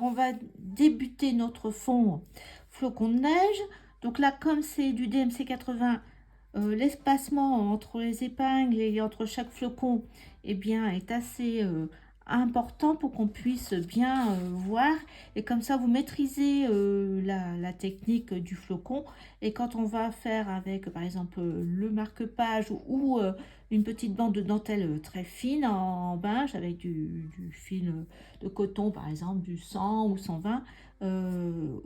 Alors, on va débuter notre fond flocon de neige. Donc là, comme c'est du DMC 80, l'espacement entre les épingles et entre chaque flocon, eh bien, est assez important pour qu'on puisse bien voir. Et comme ça, vous maîtrisez la technique du flocon. Et quand on va faire avec, par exemple, le marque-page ou une petite bande de dentelle très fine en binge avec du fil de coton, par exemple, du 100 ou 120,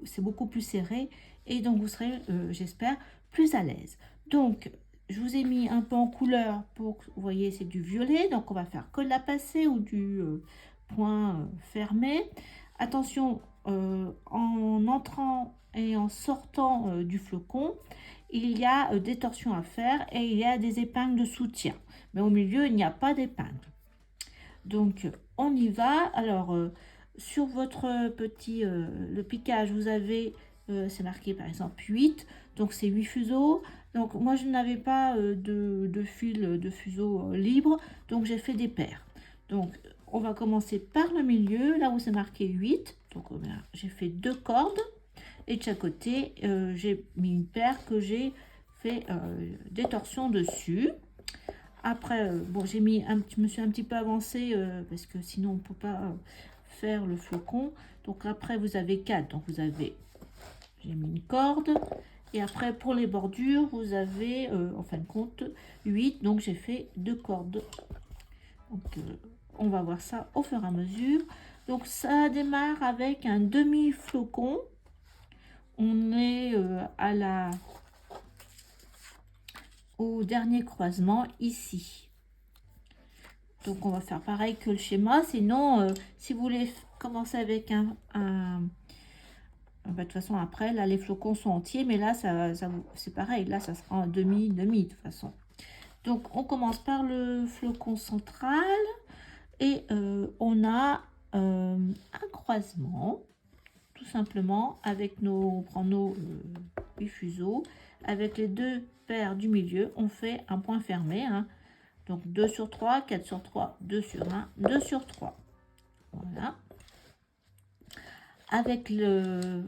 c'est beaucoup plus serré. Et donc, vous serez, j'espère, plus à l'aise. Donc, je vous ai mis un peu en couleur pour, vous voyez, c'est du violet. Donc, on va faire que de la passée ou du point fermé. Attention, en entrant et en sortant du flocon, il y a des torsions à faire et il y a des épingles de soutien. Mais au milieu, il n'y a pas d'épingles. Donc, on y va. Alors, sur votre petit le piquage, vous avez, c'est marqué par exemple 8, donc c'est 8 fuseaux. Donc, moi, je n'avais pas de fil de fuseau libre, donc j'ai fait des paires. Donc, on va commencer par le milieu, là où c'est marqué 8. Donc, j'ai fait deux cordes et de chaque côté, j'ai mis une paire que j'ai fait des torsions dessus. Après, bon, je me suis un petit peu avancée parce que sinon on ne peut pas faire le flocon. Donc après, vous avez 4. Donc vous avez, j'ai mis une corde. Et après, pour les bordures, vous avez, en fin de compte, 8. Donc j'ai fait deux cordes. Donc on va voir ça au fur et à mesure. Donc ça démarre avec un demi-flocon. On est au dernier croisement ici. Donc on va faire pareil que le schéma. Sinon, si vous voulez commencer avec bah, de toute façon après, là les flocons sont entiers, mais là c'est pareil. Là ça sera un demi de toute façon. Donc on commence par le flocon central et on a un croisement tout simplement avec on prend nos 8 fuseaux. Avec les deux paires du milieu, on fait un point fermé. Hein. Donc 2 sur 3, 4 sur 3, 2 sur 1, 2 sur 3. Voilà. Avec la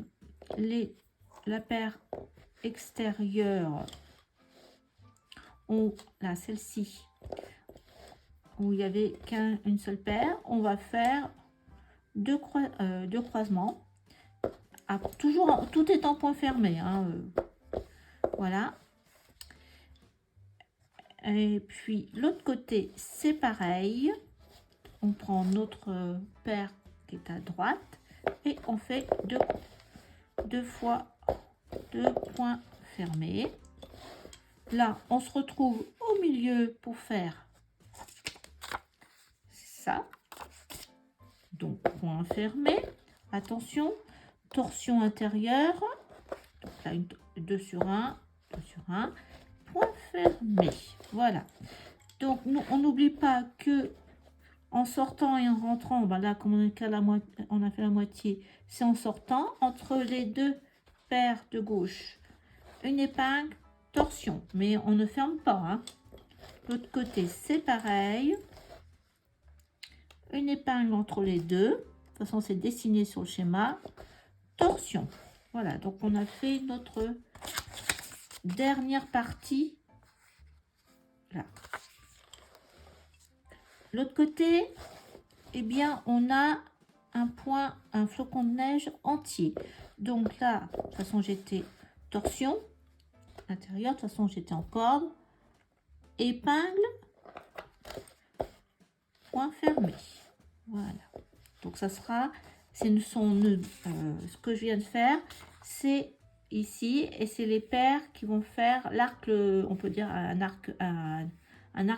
paire extérieure, là celle-ci, où il n'y avait qu'une seule paire, on va faire deux croisements. Toujours, tout est en point fermé. Hein, voilà. Et puis l'autre côté, c'est pareil. On prend notre paire qui est à droite et on fait deux fois deux points fermés. Là, on se retrouve au milieu pour faire ça. Donc, point fermé. Attention, torsion intérieure. Donc là, 2 sur 1, 2 sur 1. Point fermé. Voilà. Donc, nous, on n'oublie pas que en sortant et en rentrant, ben là, comme on a fait la moitié, c'est en sortant entre les deux paires de gauche. Une épingle, torsion, mais on ne ferme pas. Hein. L'autre côté, c'est pareil. Une épingle entre les deux. De toute façon, c'est dessiné sur le schéma. Torsion. Voilà, donc on a fait notre dernière partie. Là. L'autre côté, eh bien, on a un flocon de neige entier. Donc là, de toute façon, j'étais torsion. Intérieur, de toute façon, j'étais en corde. Épingle. Point fermé. Voilà. Donc ça sera, ce que je viens de faire, c'est ici et c'est les paires qui vont faire l'arc, on peut dire un arc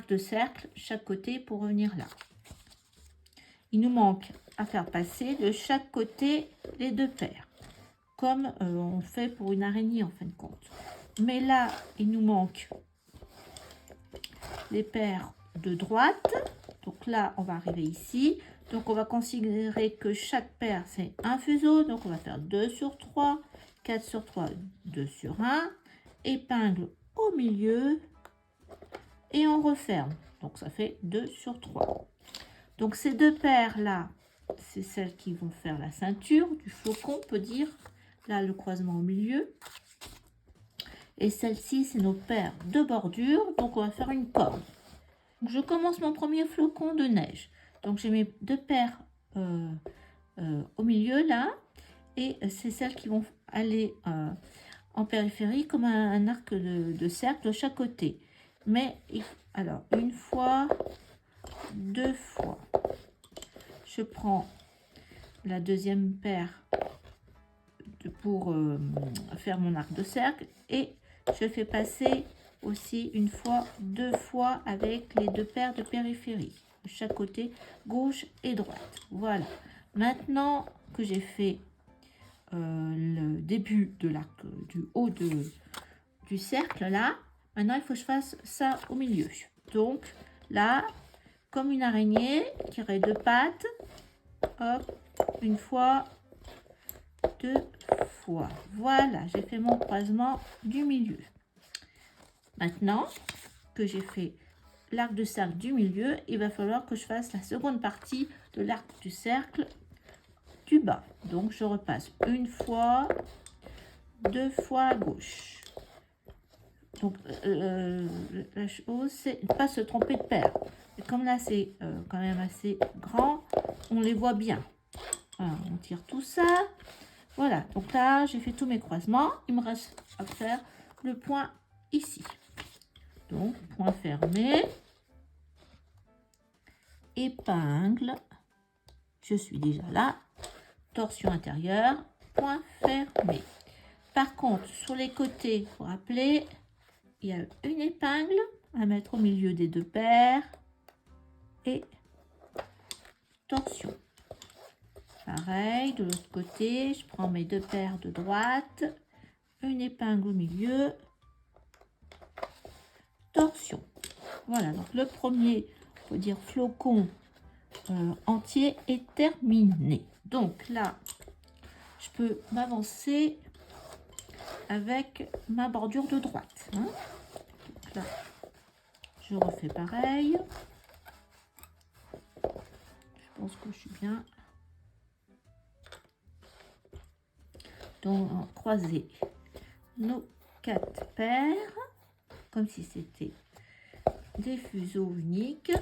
de cercle chaque côté pour revenir là. Il nous manque à faire passer de chaque côté les deux paires, comme on fait pour une araignée en fin de compte. Mais là, il nous manque les paires de droite. Donc là, on va arriver ici. Donc, on va considérer que chaque paire, c'est un fuseau. Donc, on va faire 2 sur 3, 4 sur 3, 2 sur 1. Épingle au milieu. Et on referme. Donc, ça fait 2 sur 3. Donc, ces deux paires-là, c'est celles qui vont faire la ceinture du flocon, on peut dire. Là, le croisement au milieu. Et celle-ci, c'est nos paires de bordure. Donc, on va faire une corde. Donc, je commence mon premier flocon de neige. Donc, j'ai mes 2 paires au milieu, là. Et c'est celles qui vont aller en périphérie comme un arc de cercle de chaque côté. Mais, alors, une fois, 2 fois. Je prends la deuxième paire pour faire mon arc de cercle et je fais passer aussi une fois, 2 fois avec les 2 paires de périphérie de chaque côté, gauche et droite. Voilà. Maintenant que j'ai fait le début de l'arc du haut du cercle là, maintenant il faut que je fasse ça au milieu. Donc là, comme une araignée qui aurait 2 pattes, hop, une fois, 2 fois. Voilà, j'ai fait mon croisement du milieu. Maintenant que j'ai fait l'arc de cercle du milieu, il va falloir que je fasse la seconde partie de l'arc du cercle du bas. Donc je repasse une fois, 2 fois à gauche. Donc la chose, c'est ne pas se tromper de paire. Et comme là c'est quand même assez grand, on les voit bien. Voilà, on tire tout ça. Voilà, donc là j'ai fait tous mes croisements. Il me reste à faire le point ici. Donc point fermé, épingle, je suis déjà là, torsion intérieure, point fermé. Par contre, sur les côtés, vous vous rappelez, il y a une épingle à mettre au milieu des 2 paires et torsion. Pareil, de l'autre côté, je prends mes 2 paires de droite, une épingle au milieu, torsion. Voilà, donc le premier, on peut dire flocon entier est terminé. Donc là, je peux m'avancer avec ma bordure de droite. Hein. Donc là, je refais pareil. Je pense que je suis bien. Donc, on va croiser nos 4 paires, comme si c'était des fuseaux uniques.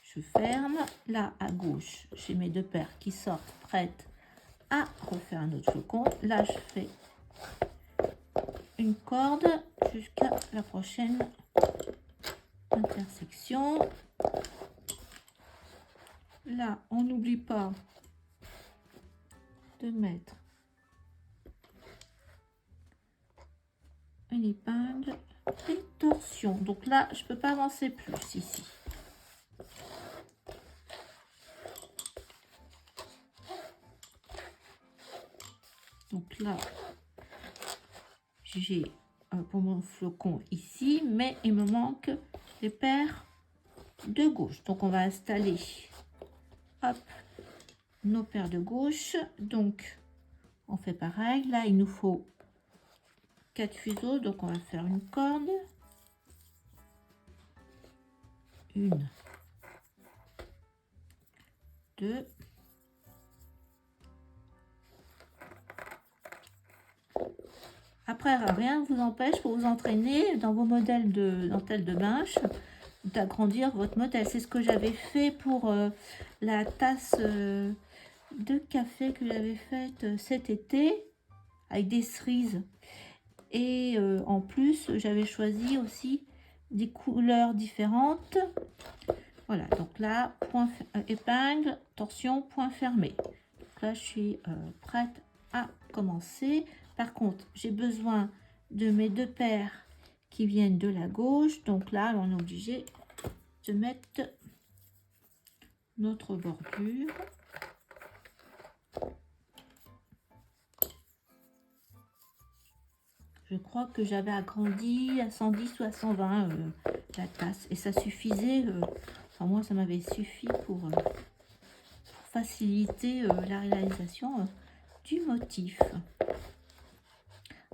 Je ferme. Là, à gauche, j'ai mes 2 paires qui sortent prêtes à refaire un autre flocon. Là, je fais une corde jusqu'à la prochaine intersection. Là, on n'oublie pas de mettre une épingle et torsion. Donc là, je peux pas avancer plus ici. Donc là, j'ai pour mon flocon ici, mais il me manque les paires de gauche. Donc on va installer, hop, nos paires de gauche. Donc on fait pareil. Là, il nous faut 4 fuseaux, donc on va faire une corde. 1, 2, après, rien ne vous empêche pour vous entraîner dans vos modèles de dentelle de bâche d'agrandir votre modèle. C'est ce que j'avais fait pour la tasse de café que j'avais faite cet été avec des cerises. Et en plus, j'avais choisi aussi des couleurs différentes. Voilà, donc là, point épingle, torsion, point fermé. Donc là, je suis prête à commencer. Par contre, j'ai besoin de mes 2 paires qui viennent de la gauche. Donc là, on est obligé de mettre notre bordure. Je crois que j'avais agrandi à 110 ou à 120 la tasse. Et ça suffisait, enfin moi ça m'avait suffi pour faciliter la réalisation du motif.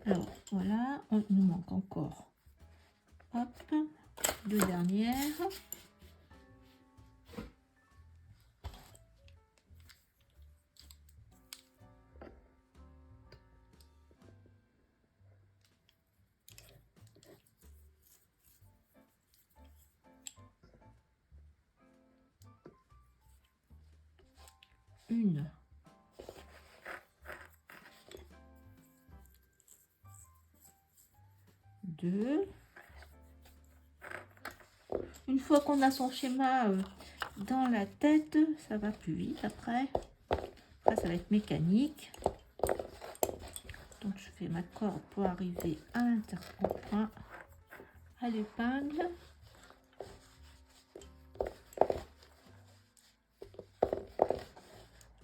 Alors voilà, il nous manque encore. Hop, 2 dernières. Une. Deux. Une fois qu'on a son schéma dans la tête, ça va plus vite après. Après, ça va être mécanique. Donc, je fais ma corde pour arriver à l'interpoint, à l'épingle.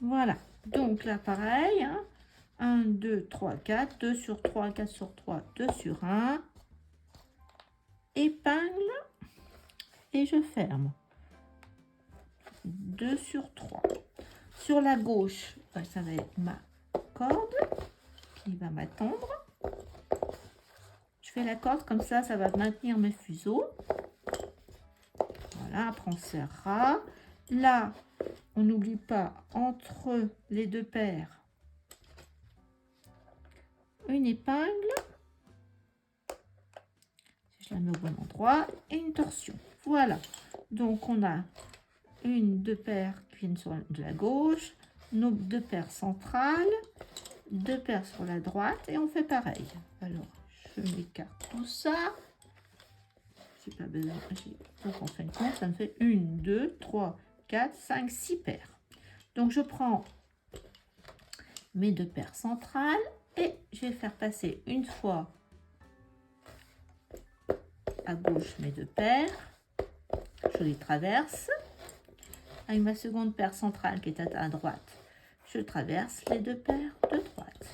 Voilà. Donc là, pareil. Hein. 1, 2, 3, 4. 2 sur 3, 4 sur 3, 2 sur 1. Épingle. Et je ferme. 2 sur 3. Sur la gauche, ça va être ma corde qui va m'attendre. Je fais la corde comme ça va maintenir mes fuseaux. Voilà, après on serrera. Là, on n'oublie pas entre les deux paires une épingle. Je la mets au bon endroit et une torsion. Voilà. Donc on a deux paires qui viennent sur de la gauche, nos deux paires centrales, deux paires sur la droite et on fait pareil. Alors je m'écarte tout ça. J'ai pas besoin. Donc on fait une compte, ça me fait 1, 2, 3, 4, 5, 6 paires. Donc je prends mes deux paires centrales et je vais faire passer une fois à gauche mes deux paires. Je les traverse. Avec ma seconde paire centrale qui est à droite, je traverse les deux paires de droite.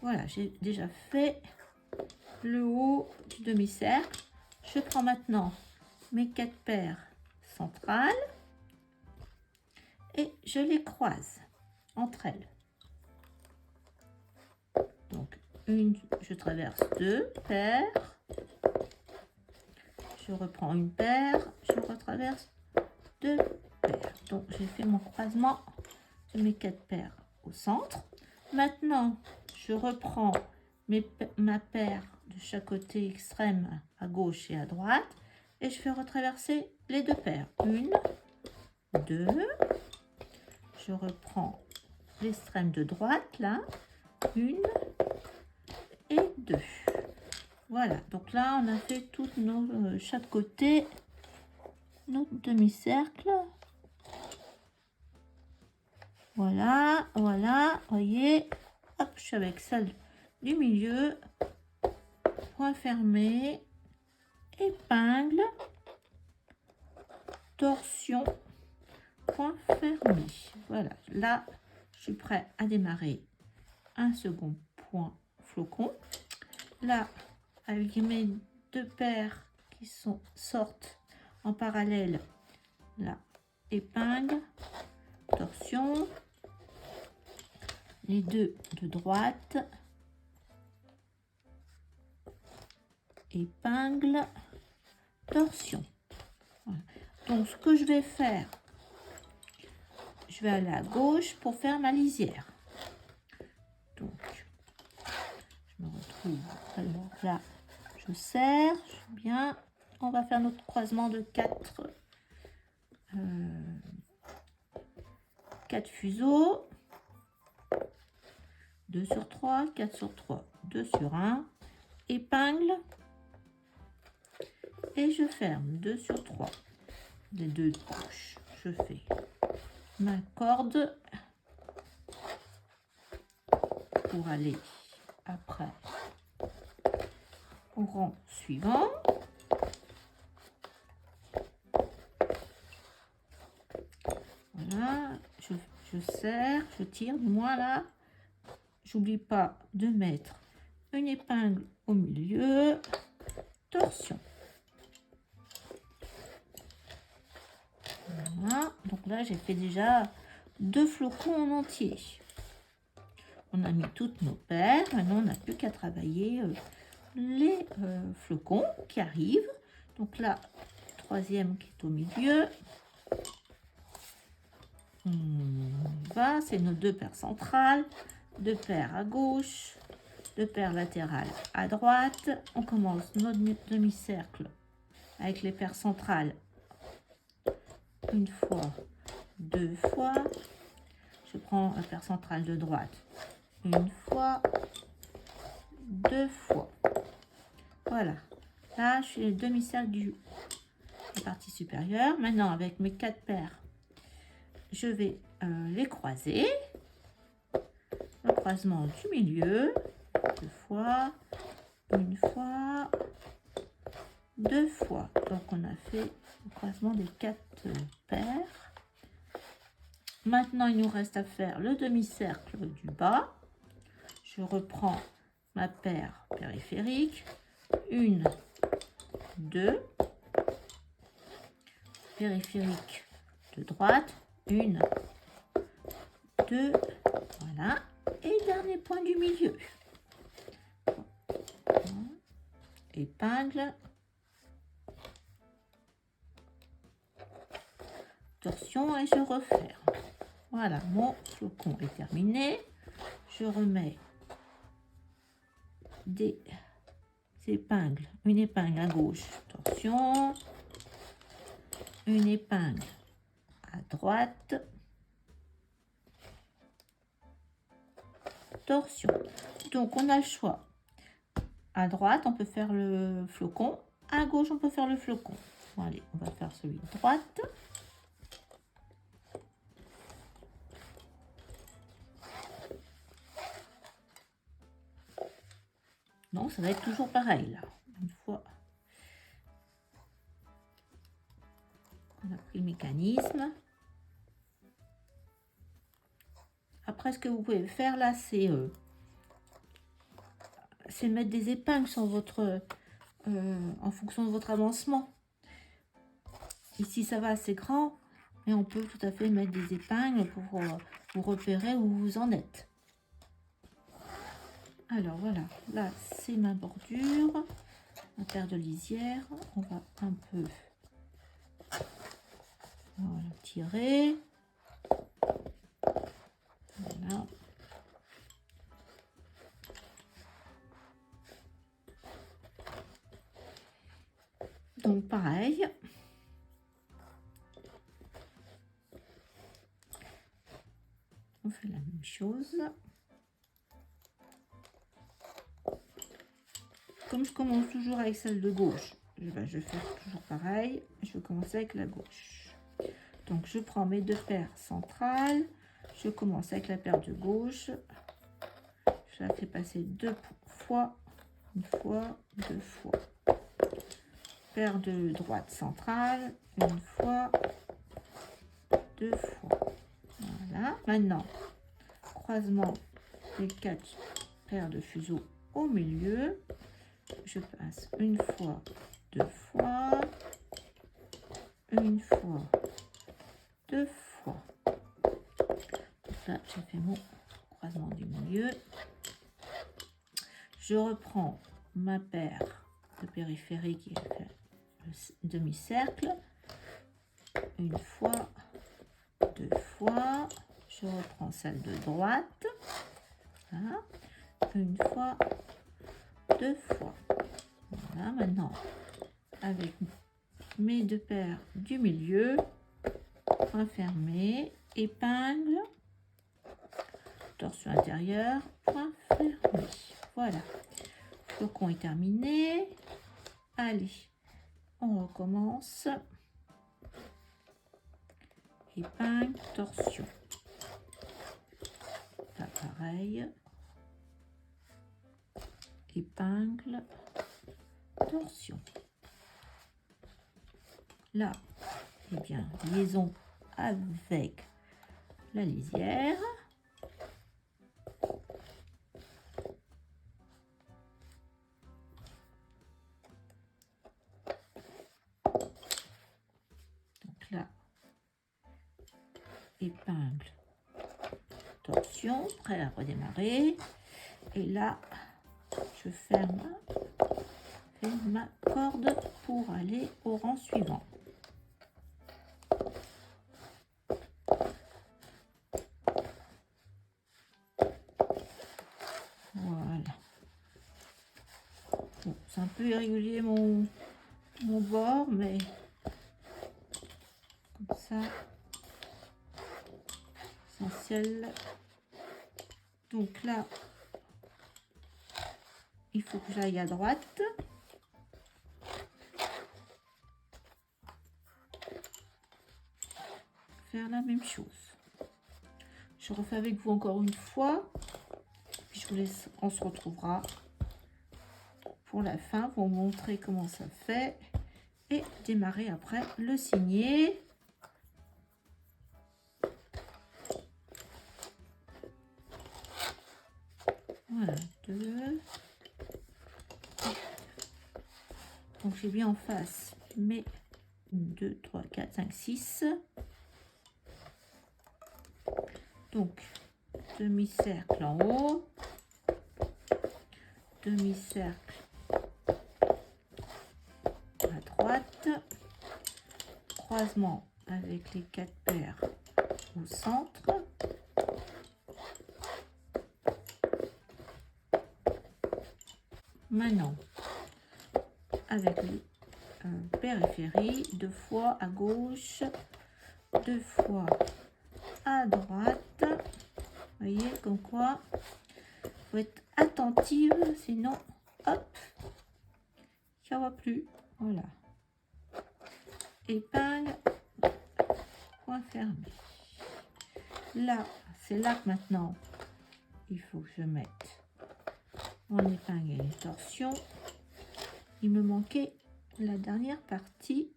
Voilà, j'ai déjà fait le haut du demi-cercle. Je prends maintenant mes 4 paires centrales et je les croise entre elles. Donc, je traverse 2 paires. Je reprends une paire, je retraverse 2 paires. Donc, j'ai fait mon croisement de mes 4 paires au centre. Maintenant, je reprends ma paire de chaque côté extrême à gauche et à droite et je fais retraverser les 2 paires. 1, 2. Je reprends l'extrême de droite là. 1 et 2. Voilà, donc là on a fait toutes nos chaque côté notre demi-cercle. Voilà, voilà, voyez, hop, je suis avec celle du milieu, point fermé, épingle, torsion, point fermé. Voilà, là, je suis prêt à démarrer un second point flocon. Là, avec mes 2 paires qui sortent en parallèle, là, épingle, torsion, les 2 de droite, épingle, torsion. Voilà. Donc ce que je vais faire, je vais aller à gauche pour faire ma lisière. Donc je me retrouve, alors là je serre bien. On va faire notre croisement de 4 fuseaux. 2 sur 3, 4 sur 3, 2 sur 1, épingle et je ferme 2 sur 3 des 2 couches. Je fais ma corde pour aller après au rang suivant. Voilà, je serre, je tire du moins là. J'oublie pas de mettre une épingle au milieu, torsion. Voilà, donc là j'ai fait déjà 2 flocons en entier. On a mis toutes nos paires, maintenant on n'a plus qu'à travailler les flocons qui arrivent. Donc là, troisième qui est au milieu. On va, c'est nos 2 paires centrales, 2 paires à gauche, 2 paires latérales à droite. On commence notre demi-cercle avec les paires centrales. Une fois, 2 fois. Je prends la paire centrale de droite. Une fois, 2 fois. Voilà. Là, je suis le demi-cercle du la partie supérieure. Maintenant, avec mes 4 paires, je vais les croiser. Le croisement du milieu. 2 fois, une fois, 2 fois. Donc, on a fait le croisement des 4 paires. Maintenant, il nous reste à faire le demi-cercle du bas. Je reprends ma paire périphérique. 1, 2. Périphérique de droite. 1, 2. Voilà. Et dernier point du milieu. Épingle. Torsion et je referme. Voilà, mon flocon est terminé. Je remets des épingles, une épingle à gauche, torsion, une épingle à droite, torsion. Donc on a le choix. À droite, on peut faire le flocon. À gauche, on peut faire le flocon. Bon, allez, on va faire celui de droite. Non, ça va être toujours pareil là. Une fois on a pris le mécanisme. Après, ce que vous pouvez faire là, c'est mettre des épingles sur votre, en fonction de votre avancement. Ici, ça va assez grand, mais on peut tout à fait mettre des épingles pour vous repérer où vous en êtes. Alors voilà, là c'est ma bordure, ma paire de lisière. On va un peu tirer. Voilà. Donc pareil. On fait la même chose. Comme je commence toujours avec celle de gauche, je vais faire toujours pareil. Je vais commencer avec la gauche. Donc je prends mes 2 paires centrales. Je commence avec la paire de gauche. Je la fais passer 2 fois, une fois, 2 fois. Paire de droite centrale, une fois, 2 fois. Voilà. Maintenant, croisement des 4 paires de fuseaux au milieu. Je passe une fois, 2 fois, une fois, 2 fois. Donc là, j'ai fait mon croisement du milieu. Je reprends ma paire de périphérique qui fait le demi-cercle. Une fois, 2 fois. Je reprends celle de droite. Voilà. Une fois, 2 fois. Voilà, maintenant, avec mes 2 paires du milieu, point fermé, épingle, torsion intérieure, point fermé. Voilà, le flocon est terminé. Allez, on recommence. Épingle, torsion. Là, pareil. Épingle, torsion. Là, eh bien, liaison avec la lisière. Donc là, épingle, torsion, prêt à redémarrer. Et là, je ferme trouve ma corde pour aller au rang suivant. Voilà. Bon, c'est un peu irrégulier mon bord, mais comme ça, essentiel. Donc là, il faut que j'aille à droite. Faire la même chose. Je refais avec vous encore une fois. Puis je vous laisse, on se retrouvera pour la fin pour vous montrer comment ça fait et démarrer après le signer. Voilà, 2. Donc j'ai bien en face mes 2, 3, 4, 5, 6. Donc demi-cercle en haut, demi-cercle à droite, croisement avec les 4 paires au centre. Maintenant, avec le périphérie, 2 fois à gauche, 2 fois à droite. Vous voyez, comme quoi, il faut être attentive, sinon, hop, ça va plus. Voilà. Épingle, point fermé. Là, c'est là que maintenant, il faut que je mette mon épingle et les torsions. Il me manquait la dernière partie.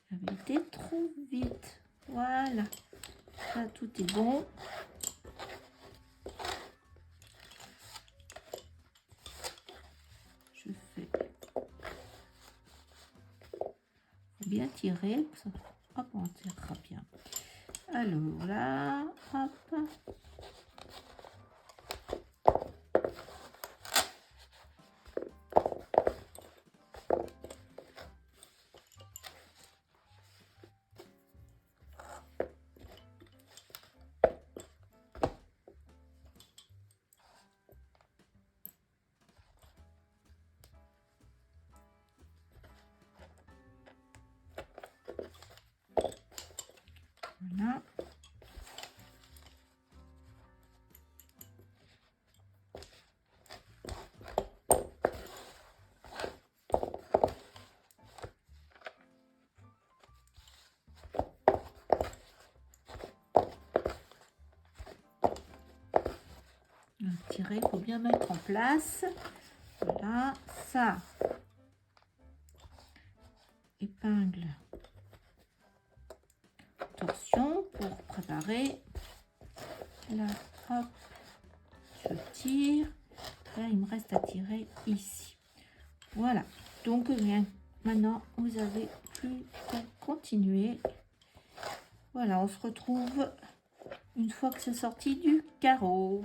J'avais été trop vite. Voilà. Là, tout est bon. Je fais bien tirer. Hop, on tirera bien. Alors là, hop. Voilà. Tirer, il faut bien mettre en place. Voilà, ça. Épingle, torsion pour préparer. Là, hop, je tire. Là, il me reste à tirer ici. Voilà. Donc, bien, maintenant, vous avez plus qu'à continuer. Voilà, on se retrouve une fois que c'est sorti du carreau.